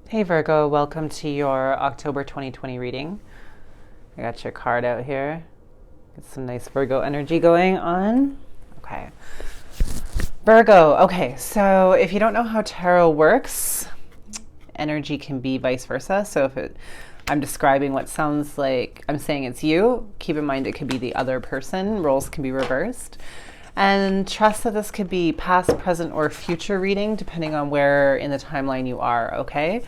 Hey Virgo, welcome to your October 2020 reading. I got your card out here. Get some nice Virgo energy going on. Okay. Virgo, okay, so if you don't know how tarot works, energy can be vice versa. So if I'm describing what sounds like I'm saying it's you, keep in mind it could be the other person. Roles can be reversed. And trust that this could be past, present, or future reading, depending on where in the timeline you are, okay?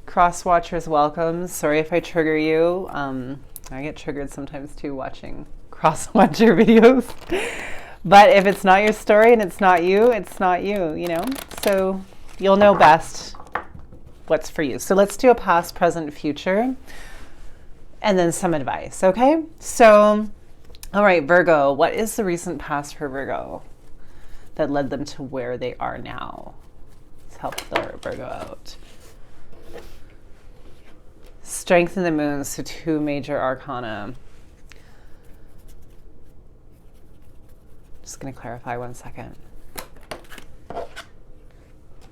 Cross watchers, welcome. Sorry if I trigger you. I get triggered sometimes too watching cross watcher videos. But if it's not your story and it's not you, you know? So you'll know best what's for you. So let's do a past, present, future, and then some advice, okay? So all right, Virgo, what is the recent past for Virgo that led them to where they are now? Let's help the Virgo out. Strength in the moon, so 2 major arcana. Just going to clarify 1 second.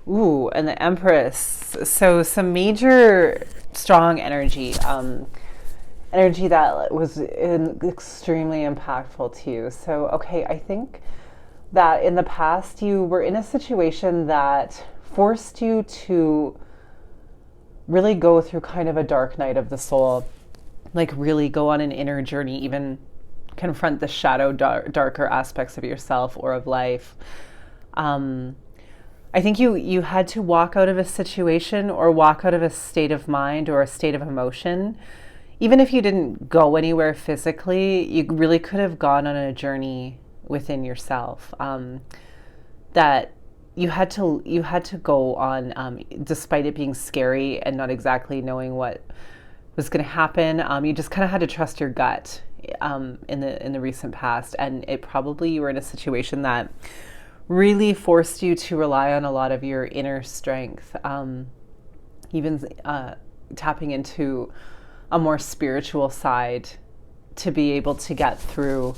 Ooh, and the Empress. So some major strong energy. Energy that was extremely impactful to you. So, okay, I think that in the past you were in a situation that forced you to really go through kind of a dark night of the soul, like really go on an inner journey, even confront the shadow, darker aspects of yourself or of life. I think you had to walk out of a situation or walk out of a state of mind or a state of emotion. Even if you didn't go anywhere physically, you really could have gone on a journey within yourself that you had to go on, despite it being scary and not exactly knowing what was going to happen. You just kind of had to trust your gut in the recent past, and it probably you were in a situation that really forced you to rely on a lot of your inner strength, even tapping into a more spiritual side to be able to get through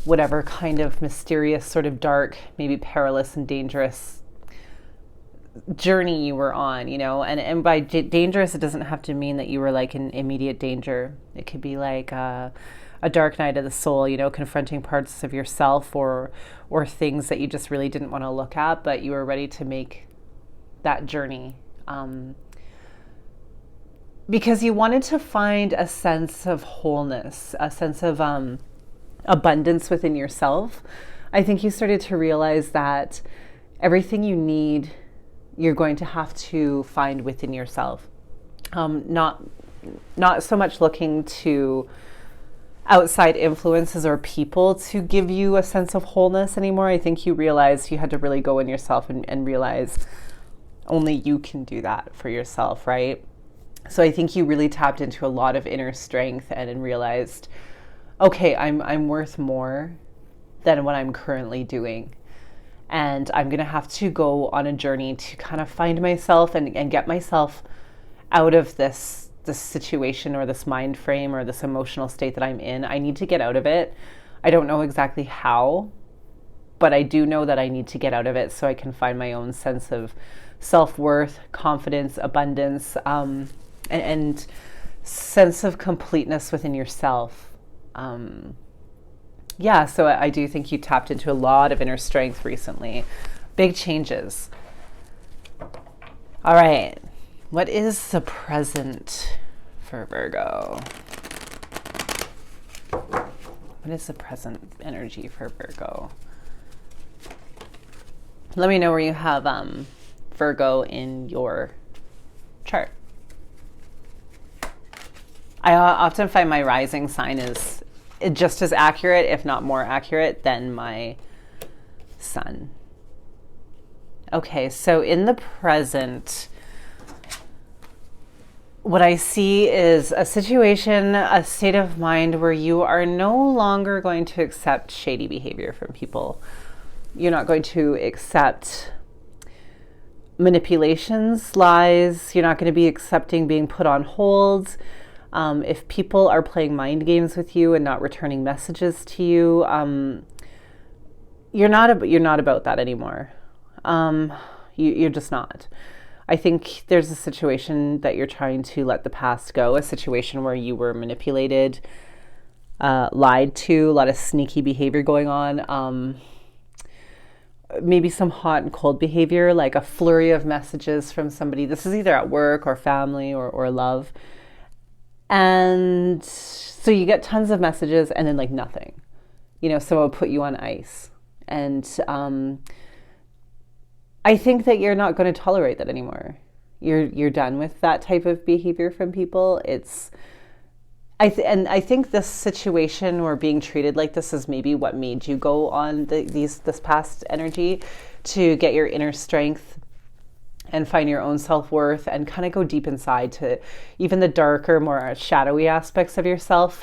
whatever kind of mysterious, sort of dark, maybe perilous and dangerous journey you were on, you know. And by dangerous, it doesn't have to mean that you were like in immediate danger. It could be like a dark night of the soul, you know, confronting parts of yourself or things that you just really didn't want to look at, but you were ready to make that journey. Because you wanted to find a sense of wholeness, a sense of abundance within yourself. I think you started to realize that everything you need, you're going to have to find within yourself. Not so much looking to outside influences or people to give you a sense of wholeness anymore. I think you realized you had to really go in yourself and realize only you can do that for yourself, right? So I think you really tapped into a lot of inner strength and realized, okay, I'm worth more than what I'm currently doing. And I'm going to have to go on a journey to kind of find myself and get myself out of this situation or this mind frame or this emotional state that I'm in. I need to get out of it. I don't know exactly how, but I do know that I need to get out of it so I can find my own sense of self-worth, confidence, abundance, and sense of completeness within yourself. So I do think you tapped into a lot of inner strength recently. Big changes. All right. What is the present for Virgo? What is the present energy for Virgo? Let me know where you have Virgo in your chart. I often find my rising sign is just as accurate, if not more accurate, than my sun. Okay, so in the present, what I see is a situation, a state of mind where you are no longer going to accept shady behavior from people. You're not going to accept manipulations, lies. You're not going to be accepting being put on hold. If people are playing mind games with you and not returning messages to you, you're not about that anymore. You're just not. I think there's a situation that you're trying to let the past go, a situation where you were manipulated, lied to, a lot of sneaky behavior going on. Maybe some hot and cold behavior, like a flurry of messages from somebody. This is either at work or family or love. And so you get tons of messages and then like nothing. Someone will put you on ice. And I think that you're not going to tolerate that anymore. You're done with that type of behavior from people. I think this situation or being treated like this is maybe what made you go on this past energy, to get your inner strength and find your own self-worth and kind of go deep inside to even the darker, more shadowy aspects of yourself,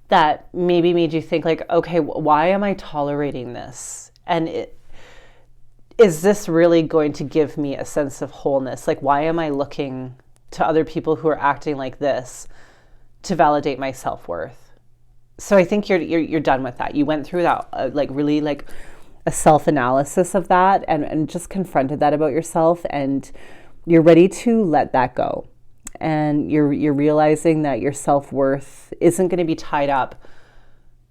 that maybe made you think like, okay, why am I tolerating this? And is this really going to give me a sense of wholeness? Like, why am I looking to other people who are acting like this to validate my self-worth? So I think you're done with that. You went through that, really a self-analysis of that and just confronted that about yourself, and you're ready to let that go. And you're realizing that your self-worth isn't going to be tied up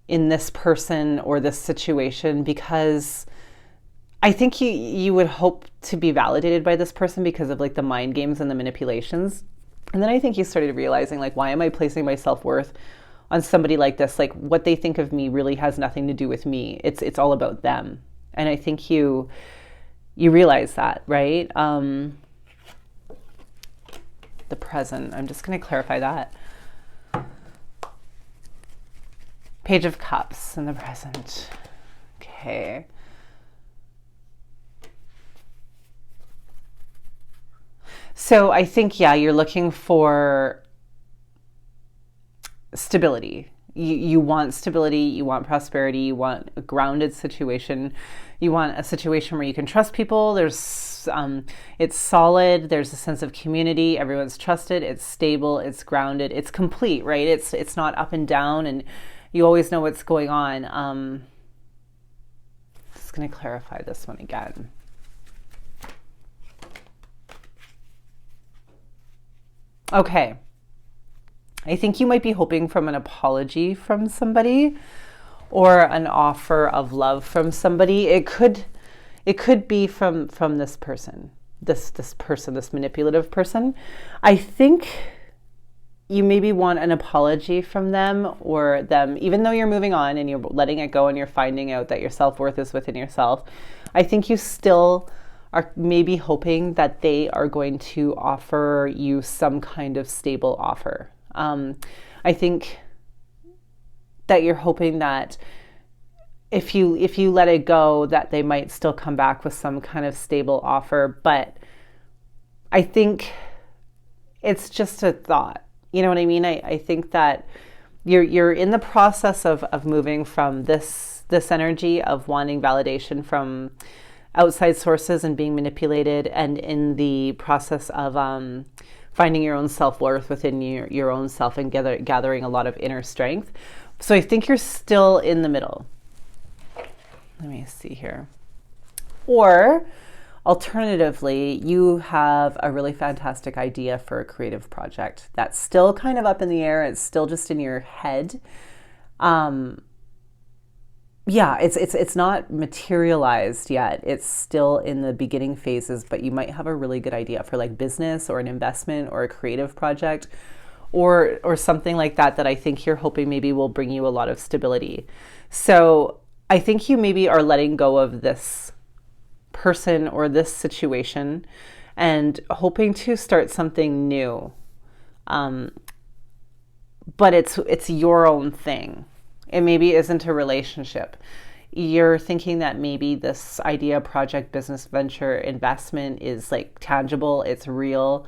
in this person or this situation, because I think you would hope to be validated by this person because of like the mind games and the manipulations. And then I think you started realizing, like, why am I placing my self-worth on somebody like this? Like, what they think of me really has nothing to do with me. It's all about them. And I think you realize that, right? The present. I'm just going to clarify that. Page of Cups in the present. Okay. So I think, you're looking for stability. You want stability, you want prosperity, you want a grounded situation. You want a situation where you can trust people. It's solid. There's a sense of community. Everyone's trusted. It's stable. It's grounded. It's complete, right? It's not up and down, and you always know what's going on. Just going to clarify this one again. Okay. I think you might be hoping from an apology from somebody or an offer of love from somebody. It could be from this person, this manipulative person. I think you maybe want an apology from them, or them, even though you're moving on and you're letting it go and you're finding out that your self-worth is within yourself. I think you still are maybe hoping that they are going to offer you some kind of stable offer. I think that you're hoping that if you let it go, that they might still come back with some kind of stable offer. But I think it's just a thought. You know what I mean? I think that you're in the process of moving from this energy of wanting validation from outside sources and being manipulated, and in the process of finding your own self-worth within your own self and gathering a lot of inner strength. So I think you're still in the middle. Let me see here. Or alternatively, you have a really fantastic idea for a creative project that's still kind of up in the air. It's still just in your head. It's not materialized yet. It's still in the beginning phases, but you might have a really good idea for like business or an investment or a creative project or something like that I think you're hoping maybe will bring you a lot of stability. So I think you maybe are letting go of this person or this situation and hoping to start something new. But it's your own thing. It maybe isn't a relationship. You're thinking that maybe this idea, project, business, venture, investment is like tangible, it's real.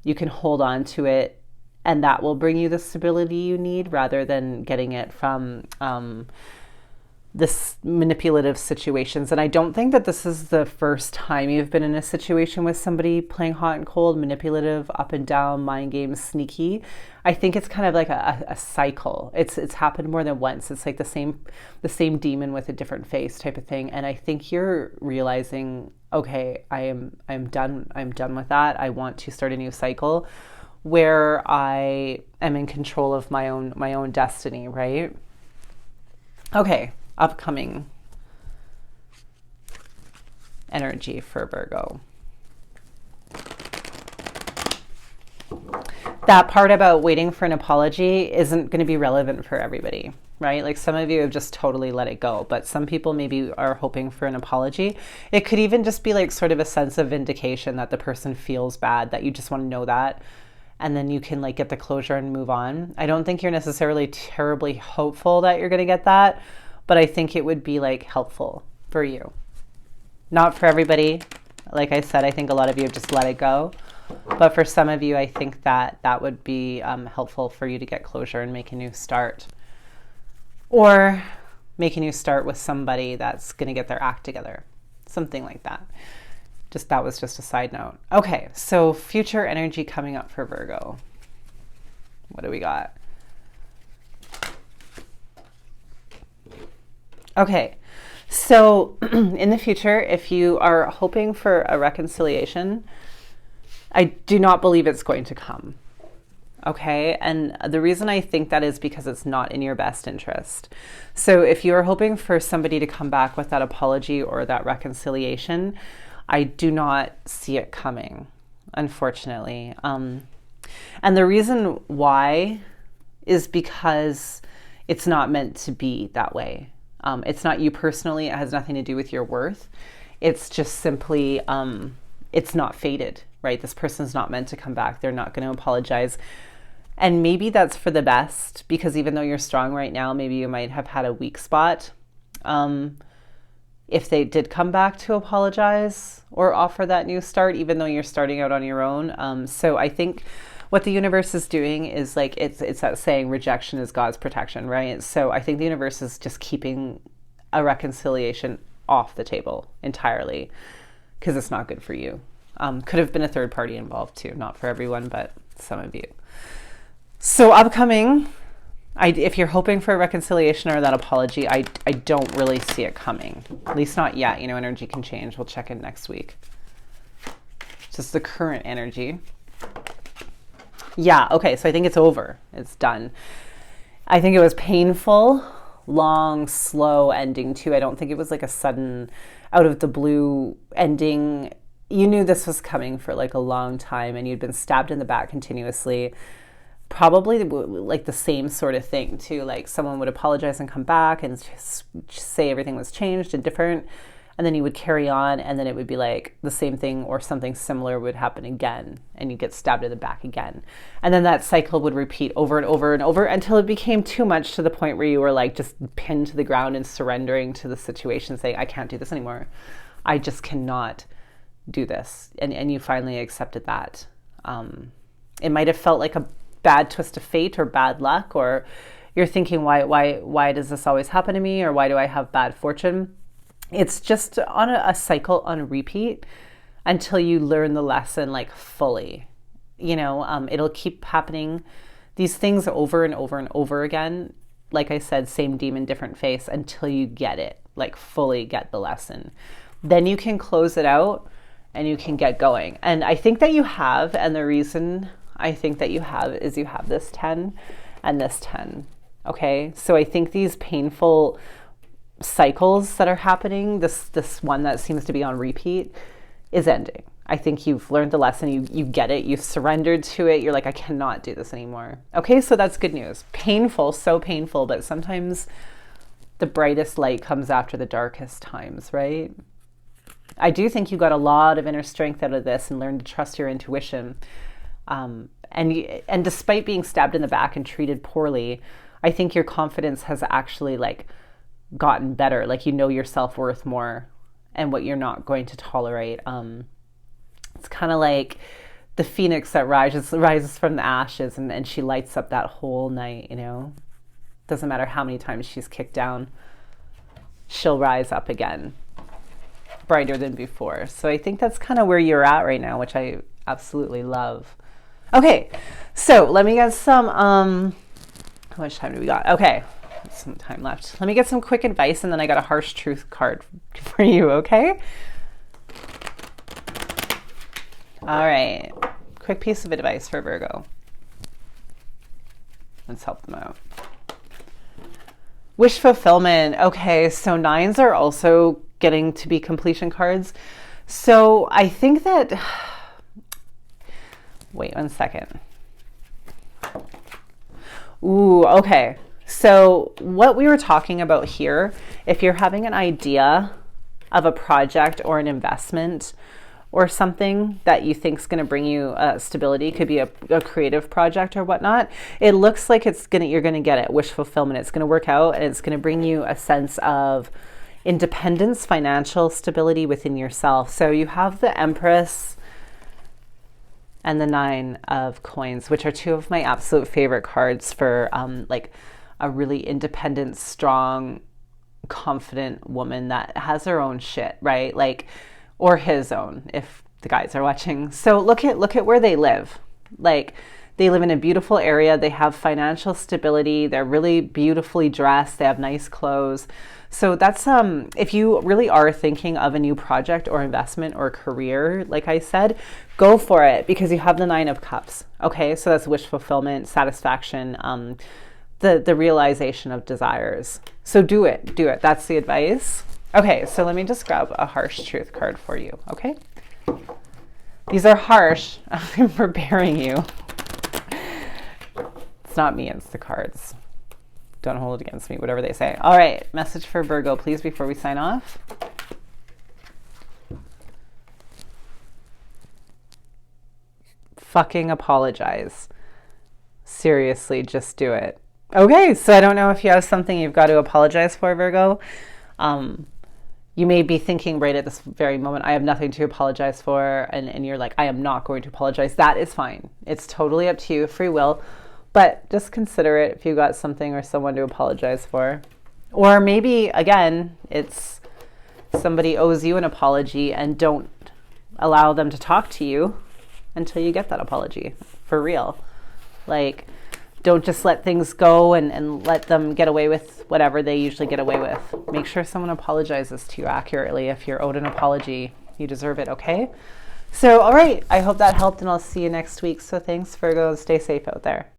You can hold on to it, and that will bring you the stability you need, rather than getting it from this manipulative situations. And I don't think that this is the first time you've been in a situation with somebody playing hot and cold, manipulative, up and down, mind games, sneaky. I think it's kind of like a cycle. It's happened more than once. It's like the same demon with a different face type of thing. And I think you're realizing okay, I'm done with that. I want to start a new cycle where I am in control of my own destiny, right? Okay, upcoming energy for Virgo. That part about waiting for an apology isn't going to be relevant for everybody, right? Like some of you have just totally let it go, but some people maybe are hoping for an apology. It could even just be like sort of a sense of vindication that the person feels bad, that you just want to know that, and then you can like get the closure and move on. I don't think you're necessarily terribly hopeful that you're going to get that, but I think it would be like helpful for you. Not for everybody. Like I said, I think a lot of you have just let it go. But for some of you, I think that that would be helpful for you to get closure and make a new start. Or make a new start with somebody that's going to get their act together. Something like that. That was just a side note. Okay, so future energy coming up for Virgo. What do we got? Okay, so in the future, if you are hoping for a reconciliation, I do not believe it's going to come. Okay, and the reason I think that is because it's not in your best interest. So if you're hoping for somebody to come back with that apology or that reconciliation, I do not see it coming, unfortunately. And the reason why is because it's not meant to be that way. It's not you personally. It has nothing to do with your worth. It's just simply, it's not fated, right? This person's not meant to come back. They're not going to apologize. And maybe that's for the best, because even though you're strong right now, maybe you might have had a weak spot. If they did come back to apologize or offer that new start, even though you're starting out on your own. So I think what the universe is doing is like, it's that saying, rejection is God's protection, right? So I think the universe is just keeping a reconciliation off the table entirely because it's not good for you. Could have been a third party involved too, not for everyone, but some of you. So upcoming, if you're hoping for a reconciliation or that apology, I don't really see it coming. At least not yet. You know, energy can change. We'll check in next week. Just the current energy. Yeah, okay, so I think it's over. It's done. I think it was painful, long, slow ending too. I don't think it was like a sudden, out of the blue ending. You knew this was coming for like a long time and you'd been stabbed in the back continuously. Probably like the same sort of thing too. Like someone would apologize and come back and just say everything was changed and different. And then you would carry on and then it would be like the same thing or something similar would happen again and you'd get stabbed in the back again. And then that cycle would repeat over and over and over until it became too much to the point where you were like just pinned to the ground and surrendering to the situation, saying, I can't do this anymore. I just cannot do this. And you finally accepted that. It might have felt like a bad twist of fate or bad luck, or you're thinking, why does this always happen to me? Or why do I have bad fortune? It's just on a cycle on repeat until you learn the lesson like fully. You know, it'll keep happening, these things over and over and over again. Like I said, same demon, different face, until you get it, like fully get the lesson. Then you can close it out and you can get going. And I think that you have, and the reason I think that you have is you have this 10 and this 10. Okay, so I think these painful cycles that are happening, this one that seems to be on repeat, is ending. I think you've learned the lesson, you get it, you've surrendered to it, you're like, I cannot do this anymore. Okay, so that's good news. Painful, so painful, but sometimes the brightest light comes after the darkest times, right? I do think you got a lot of inner strength out of this and learned to trust your intuition. And despite being stabbed in the back and treated poorly, I think your confidence has actually like gotten better. Like, you know your self-worth more and what you're not going to tolerate. It's kind of like the phoenix that rises from the ashes and she lights up that whole night, you know. Doesn't matter how many times she's kicked down, she'll rise up again, brighter than before. So I think that's kind of where you're at right now, which I absolutely love. Okay, so let me get some, how much time do we got? Okay, some time left. Let me get some quick advice and then I got a harsh truth card for you, okay? All right. Quick piece of advice for Virgo. Let's help them out. Wish fulfillment. Okay, so 9s are also getting to be completion cards. So I think that, wait 1 second. Ooh, okay. So what we were talking about here, if you're having an idea of a project or an investment or something that you think is going to bring you stability, could be a creative project or whatnot, it looks like you're going to get it, wish fulfillment. It's going to work out, and it's going to bring you a sense of independence, financial stability within yourself. So you have the Empress and the 9 of Coins, which are 2 of my absolute favorite cards for like a really independent, strong, confident woman that has her own shit, right? Like, or his own, if the guys are watching. So look at where they live. Like, they live in a beautiful area. They have financial stability. They're really beautifully dressed. They have nice clothes. So that's, if you really are thinking of a new project or investment or career, like I said, go for it, because you have the 9 of Cups. Okay, so that's wish fulfillment, satisfaction, the realization of desires. So do it. That's the advice. Okay, so let me just grab a harsh truth card for you, okay? These are harsh. I'm preparing you. It's not me, it's the cards. Don't hold it against me, whatever they say. All right, message for Virgo, please, before we sign off. Fucking apologize. Seriously, just do it. Okay, so I don't know if you have something you've got to apologize for, Virgo. You may be thinking right at this very moment, I have nothing to apologize for, and you're like, I am not going to apologize. That is fine. It's totally up to you, free will. But just consider it if you got something or someone to apologize for. Or maybe, again, it's somebody owes you an apology, and don't allow them to talk to you until you get that apology, for real. Like, don't just let things go and let them get away with whatever they usually get away with. Make sure someone apologizes to you accurately. If you're owed an apology, you deserve it, okay? So, all right, I hope that helped, and I'll see you next week. So thanks, Virgo. Stay safe out there.